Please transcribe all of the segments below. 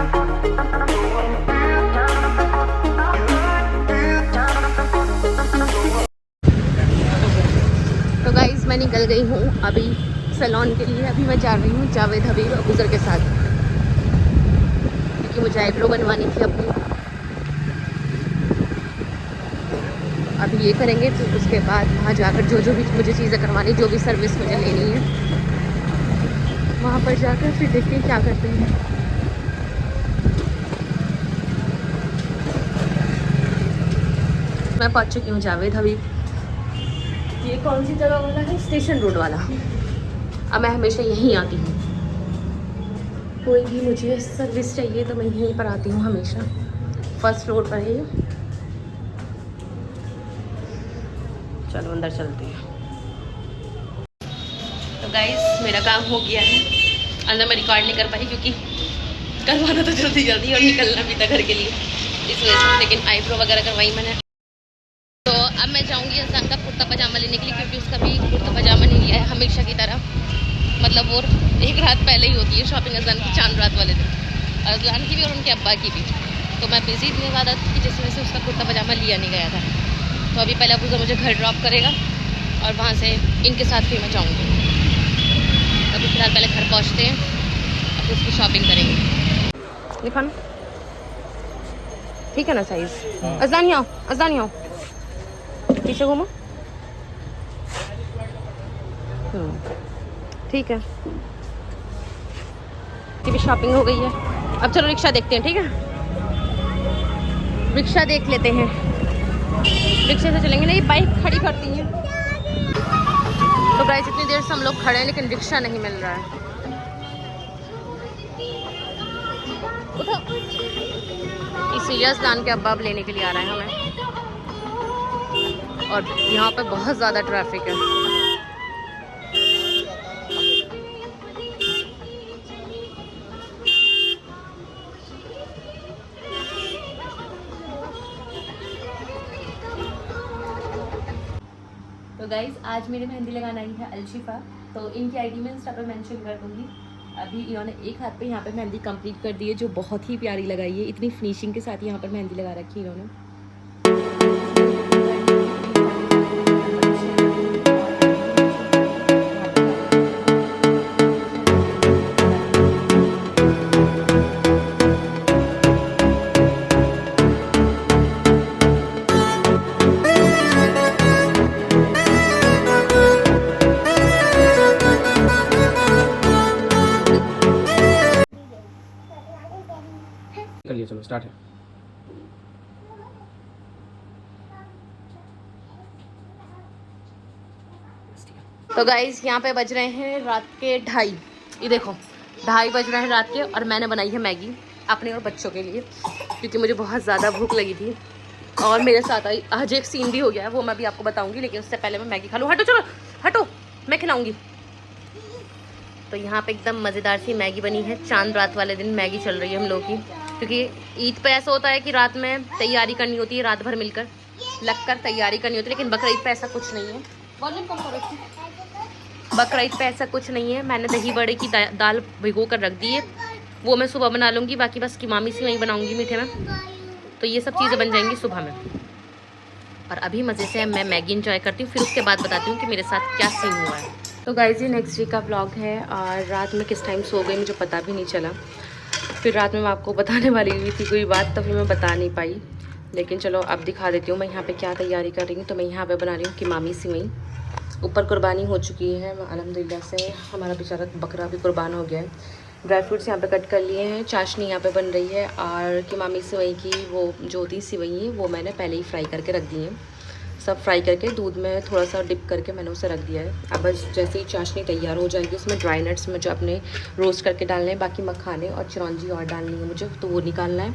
तो गाइस मैं निकल गई हूँ अभी सैलून के लिए। अभी मैं जा रही हूँ जावेद हबीब अबूज़र के साथ, क्योंकि मुझे आईब्रो बनवानी थी अपनी। अभी ये करेंगे, फिर उसके बाद वहाँ जाकर जो भी मुझे चीज़ें करवानी, जो भी सर्विस मुझे लेनी है, वहाँ पर जाकर फिर देखते हैं क्या करते हैं। मैं पहुँच चुकी हूँ जावेद हबीब। ये कौन सी जगह वाला है? स्टेशन रोड वाला। अब मैं हमेशा यहीं आती हूँ, कोई भी मुझे सर्विस चाहिए तो मैं यहीं पर आती हूँ हमेशा। फर्स्ट फ्लोर पर है ये। चलो अंदर चलते हैं। तो गाइस मेरा काम हो गया है। अंदर मैं रिकॉर्ड नहीं कर पाई क्योंकि करवाना तो जल्दी जल्दी और निकलना भी था घर के लिए, इस वजह से। लेकिन आईब्रो वगैरह करवाई मैंने। तो अब मैं जाऊंगी अज़ान का कुर्ता पजामा लेने के लिए, क्योंकि उसका भी कुर्ता पजामा नहीं लिया है हमेशा की तरह। मतलब वो एक रात पहले ही होती है शॉपिंग अज़ान की, चांद रात वाले दिन, अज़ान की भी और उनके अब्बा की भी। तो मैं बिज़ी इतनी ज़्यादा थी कि जिस वजह से उसका कुर्ता पजामा लिया नहीं गया था। तो अभी पहले अबूज़र मुझे घर ड्रॉप करेगा और वहाँ से इनके साथ फिर मैं जाऊँगी। अभी फ़िलहाल पहले घर पहुँचते हैं, अब उसकी शॉपिंग करेंगे। दिखाना ठीक है ना साइज़? अज़ान आओ, अज़ान आओ, पीछे घूमो। ठीक है, की भी शॉपिंग हो गई है। अब चलो रिक्शा देखते हैं, ठीक है? रिक्शा देख लेते हैं, रिक्शे से चलेंगे। नहीं, बाइक खड़ी करती हैं। तो गाइस इतनी देर से हम लोग खड़े हैं लेकिन रिक्शा नहीं मिल रहा है। उठो। इसीलिए अज़लान के अब्बा अब लेने के लिए आ रहे हैं हमें। और यहाँ पे बहुत ज़्यादा ट्रैफिक है। तो गाइज़ आज मेरी मेहंदी लगाना आई है अलशिफा। तो इनकी आईडी में इंस्टा पर मेंशन कर दूँगी। अभी इन्होंने एक हाथ पे यहाँ पे मेहंदी कंप्लीट कर दी है, जो बहुत ही प्यारी लगाई है। इतनी फिनिशिंग के साथ यहाँ पर मेहंदी लगा रखी है इन्होंने। चलिए चलो स्टार्ट है। तो गाइज़ यहाँ पे बज रहे हैं रात के 2:30। ये देखो 2:30 बज रहे हैं रात के, और मैंने बनाई है मैगी अपने और बच्चों के लिए, क्योंकि मुझे बहुत ज़्यादा भूख लगी थी। और मेरे साथ आज एक सीन भी हो गया है, वो मैं भी आपको बताऊंगी, लेकिन उससे पहले मैं मैगी खा लूँ। हटो, चलो हटो, मैं खिलाऊंगी। तो यहाँ पे एकदम मज़ेदार सी मैगी बनी है। चांद रात वाले दिन मैगी चल रही है हम लोग की, क्योंकि ईद पे ऐसा होता है कि रात में तैयारी करनी होती है, रात भर मिलकर लगकर तैयारी करनी होती है। लेकिन बकरीद पे ऐसा कुछ नहीं है। बकरीद पे ऐसा कुछ नहीं है। मैंने दही बड़े की दाल भिगो कर रख दी है, वो मैं सुबह बना लूँगी। बाकी बस कीमामी से वहीं बनाऊँगी मीठे में। तो ये सब चीज़ें बन जाएंगी सुबह में। और अभी मज़े से मैं मैगी इंजॉय करती हूँ, फिर उसके बाद बताती हूँ कि मेरे साथ क्या सीन हुआ है। तो गाइस ये नेक्स्ट डे का ब्लॉग है। और रात में किस टाइम सो गई मुझे पता भी नहीं चला। फिर रात में मैं आपको बताने वाली हुई थी कोई बात, तो फिर मैं बता नहीं पाई। लेकिन चलो अब दिखा देती हूँ मैं यहाँ पे क्या तैयारी कर रही हूँ। तो मैं यहाँ पे बना रही हूँ कीमामी सिवई। ऊपर कुर्बानी हो चुकी है अल्हम्दुलिल्लाह से। हमारा बेचारा बकरा भी कुर्बान हो गया है। ड्राई फ्रूट्स यहाँ पे कट कर लिए हैं। चाशनी यहाँ पे बन रही है। और कीमामी सिवई की वो जो होती सिवई है वो मैंने पहले ही फ्राई करके रख दी है। सब फ्राई करके दूध में थोड़ा सा डिप करके मैंने उसे रख दिया है। अब बस जैसे ही चाशनी तैयार हो जाएगी, उसमें ड्राई नट्स मुझे अपने रोस्ट करके डालने हैं, बाकी मखाने और चिरौंजी और डालनी है मुझे, तो वो निकालना है।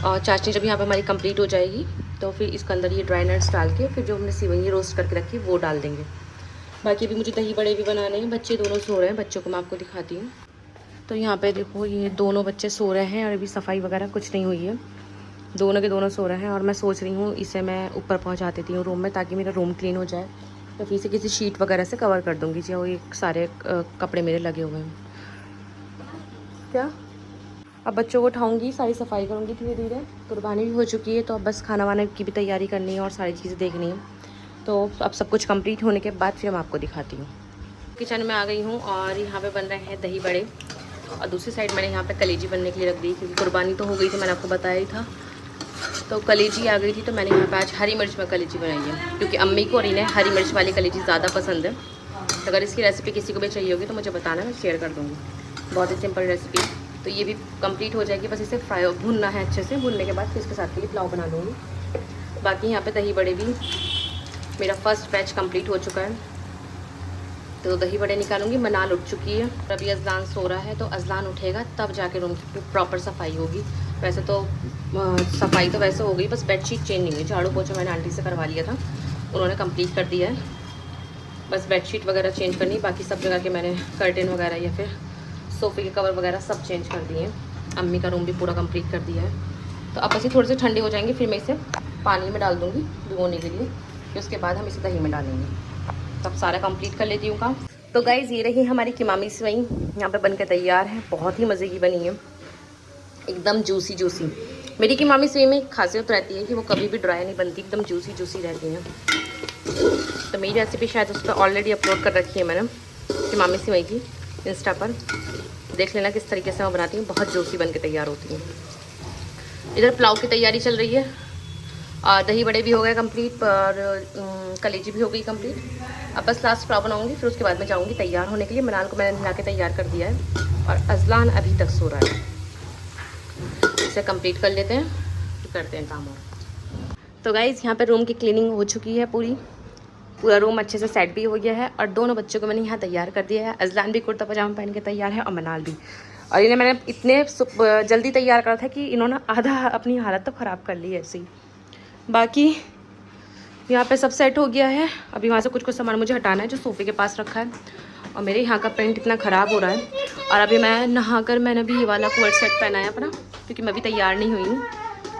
और चाशनी जब यहाँ पे हमारी कंप्लीट हो जाएगी तो फिर इसके अंदर ये ड्राई नट्स डाल के फिर जो हमने सिवई रोस्ट करके रखी वो डाल देंगे। बाकी भी मुझे दही बड़े भी बनाने हैं। बच्चे दोनों सो रहे हैं, बच्चों को मैं आपको दिखाती हूँ। तो यहाँ पे देखो ये दोनों बच्चे सो रहे हैं और अभी सफाई वगैरह कुछ नहीं हुई है। दोनों के दोनों सो रहे हैं और मैं सोच रही हूँ इसे मैं ऊपर पहुँचा देती हूँ रूम में, ताकि मेरा रूम क्लीन हो जाए। तो फिर से किसी शीट वगैरह से कवर कर दूँगी जो ये सारे कपड़े मेरे लगे हुए हैं। क्या अब बच्चों को उठाऊंगी, सारी सफाई करूंगी धीरे धीरे। कुर्बानी भी हो चुकी है तो अब बस खाना वाना की भी तैयारी करनी है और सारी चीज़ें देखनी है। तो अब सब कुछ कंप्लीट होने के बाद फिर मैं आपको दिखाती हूँ। किचन में आ गई हूँ और यहाँ पे बन रहे हैं दही बड़े और दूसरी साइड मैंने यहाँ पे कलेजी बनने के लिए रख दी क्योंकि कुर्बानी तो हो गई थी, मैंने आपको बताया ही था। तो कलेजी आ गई थी तो मैंने यहाँ पे आज हरी मिर्च में कलेजी बनाई है क्योंकि अम्मी को और इन्हें हरी मिर्च वाली कलेजी ज़्यादा पसंद है। तो अगर इसकी रेसिपी किसी को भी चाहिए होगी तो मुझे बताना, मैं शेयर कर दूँगी। बहुत ही सिंपल रेसिपी। तो ये भी कंप्लीट हो जाएगी, बस इसे फ्राई भुनना है अच्छे से। भुनने के बाद फिर इसके साथ के लिए पुलाव बना लूँगी। बाकी यहाँ पे दही बड़े भी मेरा फर्स्ट बैच कंप्लीट हो चुका है तो दही बड़े निकालूंगी। मनाल उठ चुकी है, अभी अजलान सो रहा है तो अजलान उठेगा तब जाके रूम की प्रॉपर सफाई होगी। वैसे तो सफाई तो वैसे हो गई, बस बेडशीट चेंज नहीं हुई। झाड़ू पोछा मैंने आंटी से करवा लिया था, उन्होंने कंप्लीट कर दिया है। बस बेडशीट वगैरह चेंज करनी, बाकी सब जगह के मैंने कर्टेन वगैरह या फिर सोफ़े के कवर वगैरह सब चेंज कर दिए हैं। अम्मी का रूम भी पूरा कंप्लीट कर दिया है। तो अब बस ये थोड़े से ठंडे हो जाएंगे फिर मैं इसे पानी में डाल दूँगी भिगोने के लिए, फिर उसके बाद हम इसे दही में डालेंगे। तब सारा कंप्लीट कर लेती हूँ काम। तो गाइज़ ये रही हमारी किमामी सेवई, यहाँ पे बनकर तैयार है। बहुत ही मज़े की बनी है, एकदम जूसी जूसी। मेरी किमामी सेवई में खासियत रहती है कि वो कभी भी ड्राई नहीं बनती, एकदम जूसी जूसी रहती हैं। तो मेरी रेसिपी शायद उस पर ऑलरेडी अपलोड कर रखी है मैंने, किमामी सेवई की, इंस्टा पर देख लेना किस तरीके से मैं बनाती हूँ। बहुत जूसी बन के तैयार होती हैं। इधर पुलाव की तैयारी चल रही है और दही बड़े भी हो गए कंप्लीट और कलेजी भी हो गई कंप्लीट। अब बस लास्ट पुलाव बनाऊंगी, फिर उसके बाद मैं जाऊंगी तैयार होने के लिए। मनाल को मैंने नहा के तैयार कर दिया है और अजलान अभी तक सो रहा है। इसे कंप्लीट कर लेते हैं, फिर करते हैं काम और। तो गाइज़ यहाँ पे रूम की क्लीनिंग हो चुकी है, पूरा रूम अच्छे से सेट भी हो गया है और दोनों बच्चों को मैंने यहाँ तैयार कर दिया है। अजलान भी कुर्ता पजामा पहन के तैयार है और मनाल भी। और इन्हें मैंने इतने जल्दी तैयार करा था कि इन्होंने आधा अपनी हालत तो ख़राब कर ली है ऐसे ही। बाकी यहाँ पे सब सेट हो गया है। अभी वहाँ से कुछ कुछ सामान मुझे हटाना है जो सोफ़े के पास रखा है। और मेरे यहाँ का पेंट इतना ख़राब हो रहा है। और अभी मैं नहाकर मैंने भी ये वाला कोट सेट पहना है अपना, क्योंकि मैं भी तैयार नहीं हुई हूँ।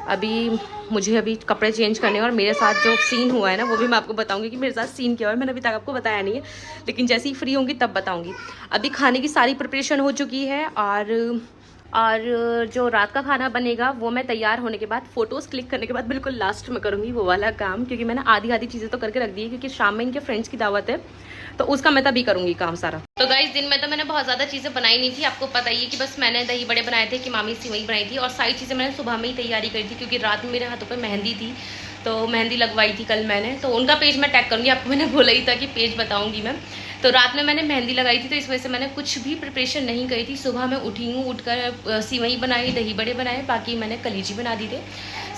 अभी मुझे अभी कपड़े चेंज करने और मेरे साथ जो सीन हुआ है ना वो भी मैं आपको बताऊंगी कि मेरे साथ सीन क्या हुआ है। मैंने अभी तक आपको बताया नहीं है, लेकिन जैसे ही फ्री होंगी तब बताऊंगी। अभी खाने की सारी प्रिपरेशन हो चुकी है और जो रात का खाना बनेगा वो मैं तैयार होने के बाद फ़ोटोज़ क्लिक करने के बाद बिल्कुल लास्ट में करूँगी वो वाला काम, क्योंकि मैंने आधी चीज़ें तो करके रख दी है क्योंकि शाम में इनके फ्रेंड्स की दावत है तो उसका मैं तभी करूँगी काम सारा। तो गाइस दिन में तो मैंने बहुत ज़्यादा चीज़ें बनाई नहीं थी, आपको पता ही है कि बस मैंने दही बड़े बनाए थे, कि मामी सेवई बनाई थी और सारी चीज़ें मैंने सुबह में ही तैयारी करी थी क्योंकि रात में मेरे हाथों पर मेहंदी थी तो मेहंदी लगवाई थी कल मैंने। तो उनका पेज मैं टैग करूँगी, आपको मैंने बोला ही था कि पेज बताऊँगी मैं। तो रात में मैंने मेहंदी लगाई थी तो इस वजह से मैंने कुछ भी प्रिपरेशन नहीं करी थी। सुबह मैं उठी हूँ, उठकर सेवई बनाई, दही बड़े बनाए, बाकी मैंने कलीजी बना दी थे,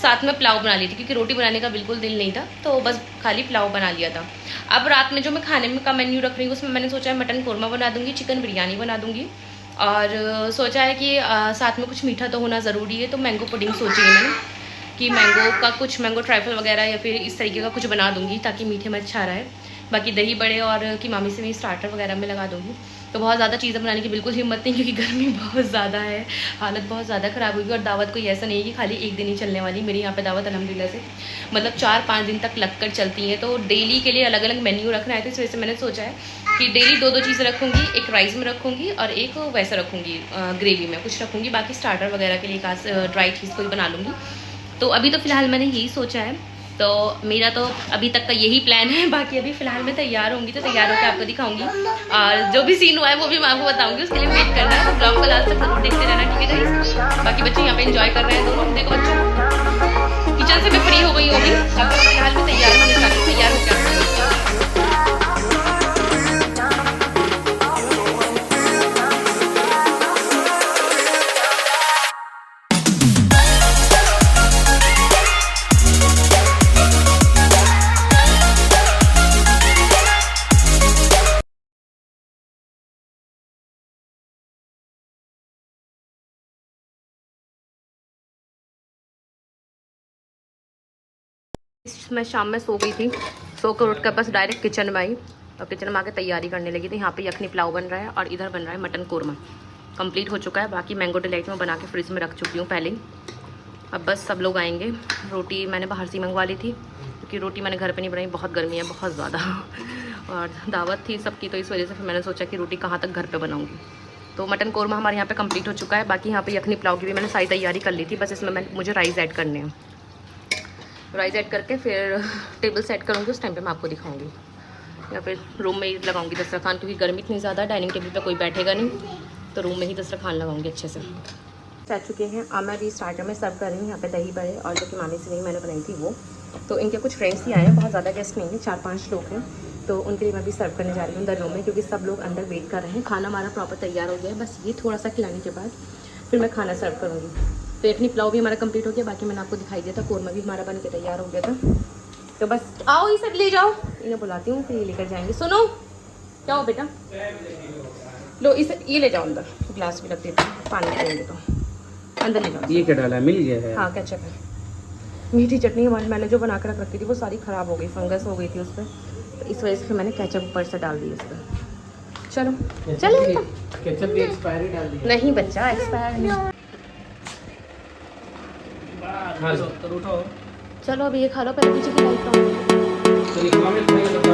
साथ में पुलाव बना ली थी क्योंकि रोटी बनाने का बिल्कुल दिल नहीं था तो बस खाली पुलाव बना लिया था। अब रात में जो मैं खाने में का मेन्यू रख रही हूँ उसमें मैंने सोचा है मटन कौरमा बना दूँगी, चिकन बिरयानी बना दूँगी और सोचा है कि साथ में कुछ मीठा तो होना ज़रूरी है। तो मैंगो पुडिंग सोची है मैंने कि मैंगो ट्राइफल वगैरह या फिर इस तरीके का कुछ बना दूँगी ताकि मीठे में अच्छा रहे। बाकी दही बड़े और की मामी से भी स्टार्टर वगैरह में लगा दूँगी। तो बहुत ज़्यादा चीज़ें बनाने की बिल्कुल हिम्मत नहीं क्योंकि गर्मी बहुत ज़्यादा है, हालत बहुत ज़्यादा ख़राब हुई। और दावत कोई ऐसा नहीं है कि खाली एक दिन ही चलने वाली। मेरी यहाँ पे दावत अल्हम्दुलिल्लाह से मतलब 4-5 दिन तक लग कर चलती हैं। तो डेली के लिए अलग अलग मेन्यू रखना है तो इस वजह से मैंने सोचा है कि डेली 2-2 चीज़ें रखूँगी, एक राइस में रखूँगी और एक वैसा रखूँगी ग्रेवी में कुछ रखूँगी। बाकी स्टार्टर वगैरह के लिए एक ड्राई चीज़ कोई बना लूँगी। तो अभी तो फ़िलहाल मैंने यही सोचा है। तो मेरा तो अभी तक का यही प्लान है। बाकी अभी फ़िलहाल मैं तैयार होंगी तो तैयार होकर आपको दिखाऊंगी और जो भी सीन हुआ है वो भी मैं आपको बताऊंगी। उसके लिए वेट करना है, ब्लॉग को लास्ट तक जरूर देखते रहना, ठीक है गाइस। बाकी बच्चे यहाँ पे एंजॉय कर रहे हैं दोनों। देखो बच्चों, किचन से मैं फ्री हो गई होगी, अब फिलहाल मैं तैयार होने जा रही हूँ। तैयार होकर मैं शाम में सो गई थी, सो कर उठ कर बस डायरेक्ट किचन में आई और किचन में आकर तैयारी करने लगी थी। यहाँ पे यखनी पुलाव बन रहा है और इधर बन रहा है मटन कौरमा, कंप्लीट हो चुका है। बाकी मैंगो डिलाइट में बना के फ्रिज में रख चुकी हूँ पहले ही। अब बस सब लोग आएंगे। रोटी मैंने बाहर से मंगवा ली थी क्योंकि रोटी मैंने घर पर नहीं बनाई, बहुत गर्मी है बहुत ज़्यादा और दावत थी सबकी, तो इस वजह से फिर मैंने सोचा कि रोटी कहाँ तक घर पर बनाऊँगी। तो मटन कौरमा हमारे यहाँ पे कंप्लीट हो चुका है। बाकी यहाँ पे यखनी पुलाव की भी मैंने सारी तैयारी कर ली थी, बस इसमें मुझे राइस ऐड करने हैं। राइस ऐड करके फिर टेबल सेट करूँगी, उस टाइम पे मैं आपको दिखाऊंगी। या फिर रूम में ही लगाऊंगी दस्तरखान, क्योंकि गर्मी इतनी ज़्यादा है, डाइनिंग टेबल पे कोई बैठेगा नहीं, तो रूम में ही दस्तरखान लगाऊंगी अच्छे से। आ चुके हैं। अब मैं अभी स्टार्टर में सर्व कर रही हूँ यहाँ पे दही बड़े, और जो कि मामी से नहीं मैंने बनाई थी वो। तो इनके कुछ फ्रेंड्स ही आए हैं, बहुत ज़्यादा गेस्ट नहीं है, 4-5 लोग हैं, तो उनके लिए मैं भी सर्व करने जा रही हूँ अंदर रूम में, क्योंकि सब लोग अंदर वेट कर रहे हैं। खाना हमारा प्रॉपर तैयार हो गया है, बस ये थोड़ा सा खिलाने के बाद फिर मैं खाना सर्व करूँगी। तो यखनी पुलाव भी हमारा कंप्लीट हो गया, बाकी मैंने आपको दिखाई दिया था, कौरमा भी हमारा बन के तैयार हो गया था। तो बस आओ ये सब ले जाओ, इन्हें बुलाती हूँ फिर ये लेकर जाएंगे। सुनो क्या हो बेटा, लो इसे ये ले जाओ अंदर, ग्लास भी रख देती हूँ, पानी पिएंगे तो अंदर ले जाओ। ये क्या डाला है? मिल गया है? हाँ केचप है। मीठी चटनी हमारी मैंने जो बना कर रख रखी थी वो सारी ख़राब हो गई, फंगस हो गई थी उस पर, तो इस वजह से फिर मैंने केचप ऊपर से डाल दी उस पर। चलो चलो केचप भी एक्सपायरी डाल दी? नहीं बच्चा, एक्सपायर नहीं। हाँ तो उठाओ। चलो अभी ये खा लो, पहले पीछे की लाइट ऑन। तो ये मम्मी खाएगा तो